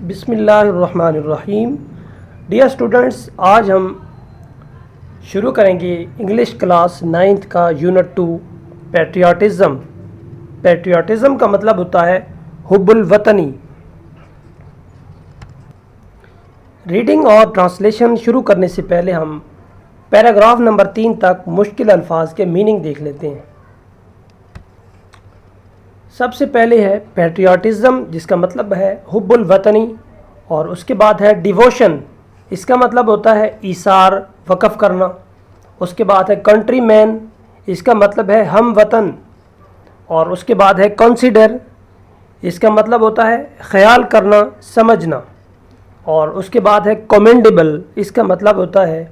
بسم اللہ الرحمن الرحیم۔ ڈیئر اسٹوڈنٹس، آج ہم شروع کریں گے انگلش کلاس 9th کا یونٹ 2 پیٹریاٹزم۔ پیٹریاٹزم کا مطلب ہوتا ہے حب الوطنی۔ ریڈنگ اور ٹرانسلیشن شروع کرنے سے پہلے ہم پیراگراف نمبر 3 تک مشکل الفاظ کے میننگ دیکھ لیتے ہیں۔ سب سے پہلے ہے پیٹریاٹزم، جس کا مطلب ہے حب الوطنی، اور اس کے بعد ہے ڈیووشن، اس کا مطلب ہوتا ہے ایثار، وقف کرنا۔ اس کے بعد ہے کنٹری مین، اس کا مطلب ہے ہم وطن، اور اس کے بعد ہے کنسیڈر، اس کا مطلب ہوتا ہے خیال کرنا، سمجھنا، اور اس کے بعد ہے کومینڈیبل، اس کا مطلب ہوتا ہے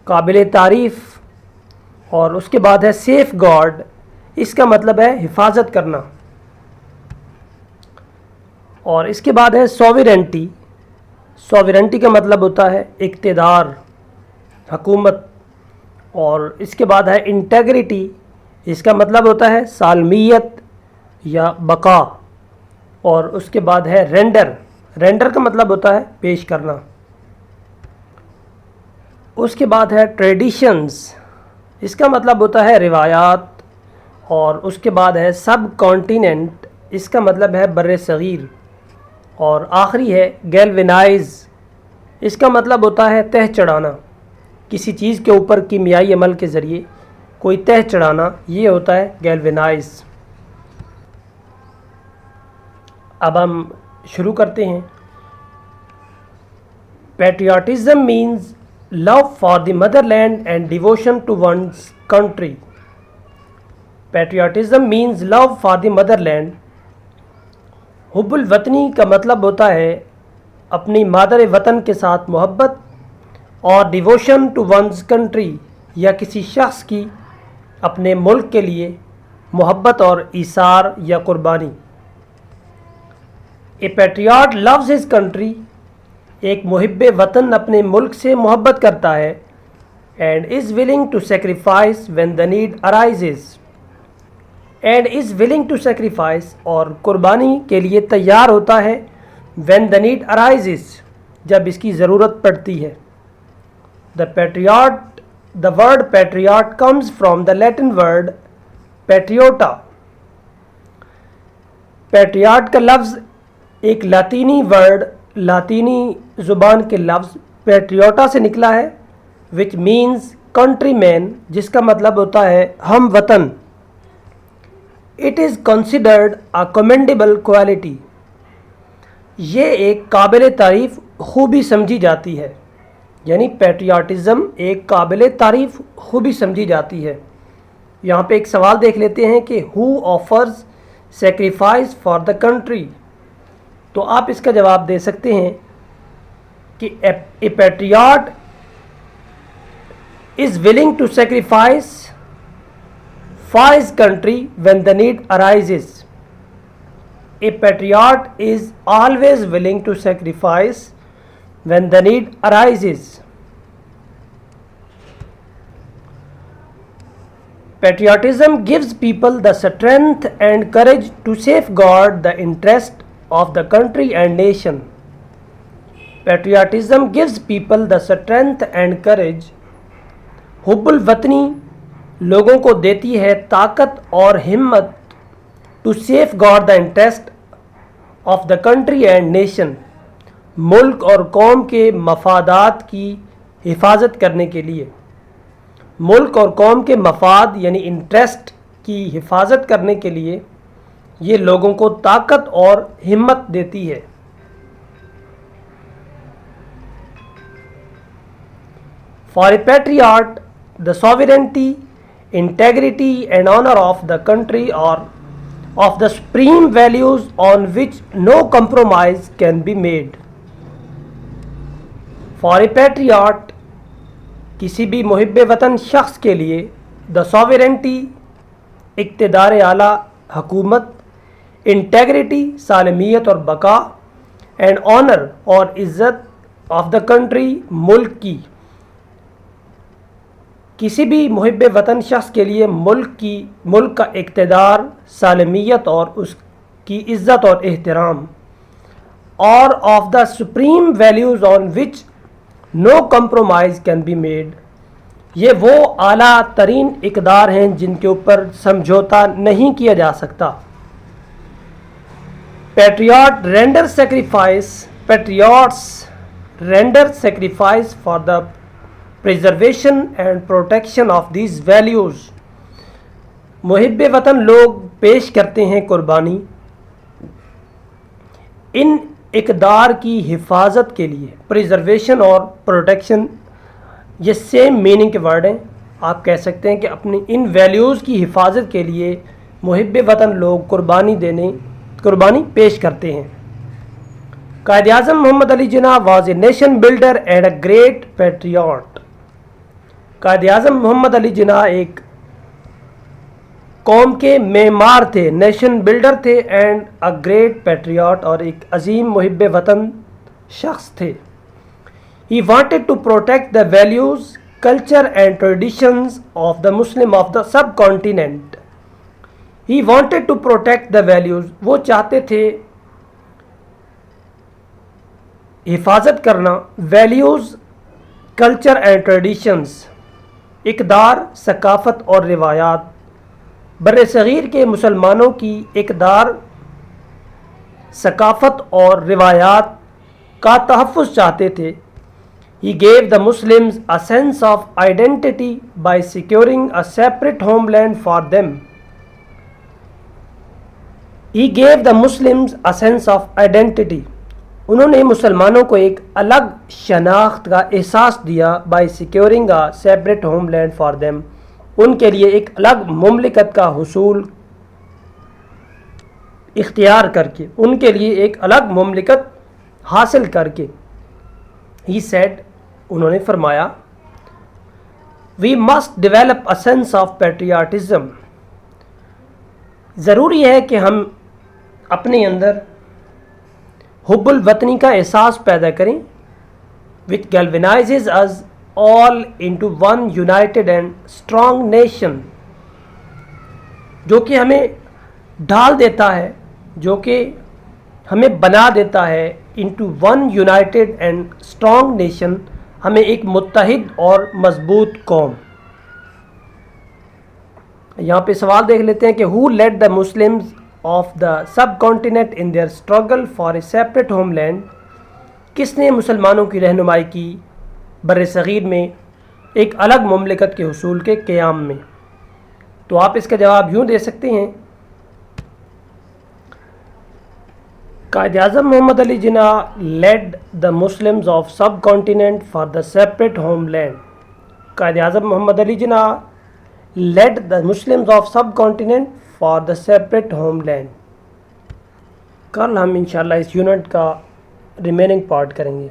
قابل تعریف، اور اس کے بعد ہے سیف گارڈ، اس کا مطلب ہے حفاظت کرنا، اور اس کے بعد ہے سوورینٹی۔ سوورینٹی کا مطلب ہوتا ہے اقتدار، حکومت، اور اس کے بعد ہے انٹیگریٹی، اس کا مطلب ہوتا ہے سالمیت یا بقا، اور اس کے بعد ہے رینڈر۔ رینڈر کا مطلب ہوتا ہے پیش کرنا۔ اس کے بعد ہے ٹریڈیشنز، اس کا مطلب ہوتا ہے روایات، اور اس کے بعد ہے سب کانٹیننٹ، اس کا مطلب ہے بر صغیر، اور آخری ہے گیلوینائز، اس کا مطلب ہوتا ہے تہ چڑھانا، کسی چیز کے اوپر کیمیائی عمل کے ذریعے کوئی تہ چڑھانا، یہ ہوتا ہے گیلوینائز۔ اب ہم شروع کرتے ہیں۔ Patriotism means love for the motherland and devotion to one's country. Patriotism means love for the motherland. حب الوطنی کا مطلب ہوتا ہے اپنی مادر وطن کے ساتھ محبت، اور ڈیووشن ٹو ونز کنٹری، یا کسی شخص کی اپنے ملک کے لیے محبت اور ایثار یا قربانی۔ A patriot loves his country, ایک محب وطن اپنے ملک سے محبت کرتا ہے، and is willing to sacrifice when the need arises. And is willing to sacrifice, اور قربانی کے لیے تیار ہوتا ہے، وین دا نیڈ ارائزز، جب اس کی ضرورت پڑتی ہے۔ The word patriot comes from the Latin word patriota. Patriot کا لفظ ایک لاطینی ورڈ، لاطینی زبان کے لفظ پیٹریوٹا سے نکلا ہے، وچ مینز کنٹری مین، جس کا مطلب ہوتا ہے ہم وطن۔ It is considered a commendable quality۔ یہ ایک قابل تعریف خوبی سمجھی جاتی ہے، یعنی پیٹریاٹزم ایک قابل تعریف خوبی سمجھی جاتی ہے۔ یہاں پہ ایک سوال دیکھ لیتے ہیں کہ who offers sacrifice for the country، تو آپ اس کا جواب دے سکتے ہیں کہ a patriot is willing to sacrifice for his country when the need arises۔ A patriot is always willing to sacrifice when the need arises۔ Patriotism gives people the strength and courage to safeguard the interest of the country and nation۔ Patriotism gives people the strength and courage۔ حب الوطنی لوگوں کو دیتی ہے طاقت اور ہمت، to safeguard the interest of the country and nation, ملک اور قوم کے مفادات کی حفاظت کرنے کے لیے۔ ملک اور قوم کے مفاد یعنی انٹرسٹ کی حفاظت کرنے کے لیے یہ لوگوں کو طاقت اور ہمت دیتی ہے۔ For a patriot the sovereignty, integrity and honor of the country are of the supreme values on which no compromise can be made۔ For a patriot، کسی بھی محب وطن شخص کے لیے، the sovereignty، اقتدار اعلیٰ، حکومت، integrity، سالمیت اور بقا، and honor، اور عزت of the country، ملک کی، کسی بھی محب وطن شخص کے لیے ملک کا اقتدار، سالمیت اور اس کی عزت اور احترام، or of the supreme values on which no compromise can be made. یہ وہ اعلیٰ ترین اقدار ہیں جن کے اوپر سمجھوتا نہیں کیا جا سکتا. Patriots render sacrifice for the preservation and protection of these values. محب وطن لوگ پیش کرتے ہیں قربانی ان اقدار کی حفاظت کے لیے. پریزرویشن اور پروٹیکشن یہ سیم میننگ کے ورڈ ہیں. آپ کہہ سکتے ہیں کہ اپنی ان ویلیوز کی حفاظت کے لیے محب وطن لوگ قربانی پیش کرتے ہیں. Quaid Azam Muhammad Ali Jinnah was a nation builder and a great patriot. Quaid Azam Muhammad Ali جناح ایک قوم کے معمار تھے, نیشن بلڈر تھے, اینڈ اے گریٹ پیٹریوٹ اور ایک عظیم محب وطن شخص تھے. He wanted to protect the values, culture and traditions of the Muslim of the subcontinent. He wanted to protect the values. وہ چاہتے تھے حفاظت کرنا values, culture and traditions, اقدار, ثقافت اور روایات. بر صغیر کے مسلمانوں کی اقدار, ثقافت اور روایات کا تحفظ چاہتے تھے. He gave the Muslims a sense of identity by securing a separate homeland for them. He gave the Muslims a sense of identity. انہوں نے مسلمانوں کو ایک الگ شناخت کا احساس دیا by securing a separate homeland for them. ان کے لیے ایک الگ مملکت کا حصول اختیار کر کے, ان کے لیے ایک الگ مملکت حاصل کر کے. He said, انہوں نے فرمایا, we must develop a sense of patriotism. ضروری ہے کہ ہم اپنے اندر حب الوطنی کا احساس پیدا کریں, which galvanizes us all into one united and strong nation. جو کہ ہمیں ڈھال دیتا ہے, جو کہ ہمیں بنا دیتا ہے into one united and strong nation, ہمیں ایک متحد اور مضبوط قوم. یہاں پہ سوال دیکھ لیتے ہیں کہ who led the Muslims of the subcontinent in their struggle for a separate homeland. کس نے مسلمانوں کی رہنمائی کی بر صغیر میں ایک الگ مملکت کے حصول کے قیام میں؟ تو آپ اس کا جواب یوں دے سکتے ہیں, قائد اعظم محمد علی جناح led the Muslims of subcontinent for the separate homeland. Quaid Azam Muhammad Ali Jinnah led the Muslims of subcontinent for the separate homeland. کل ہم انشاءاللہ اس یونٹ کا ریمیننگ پارٹ کریں گے.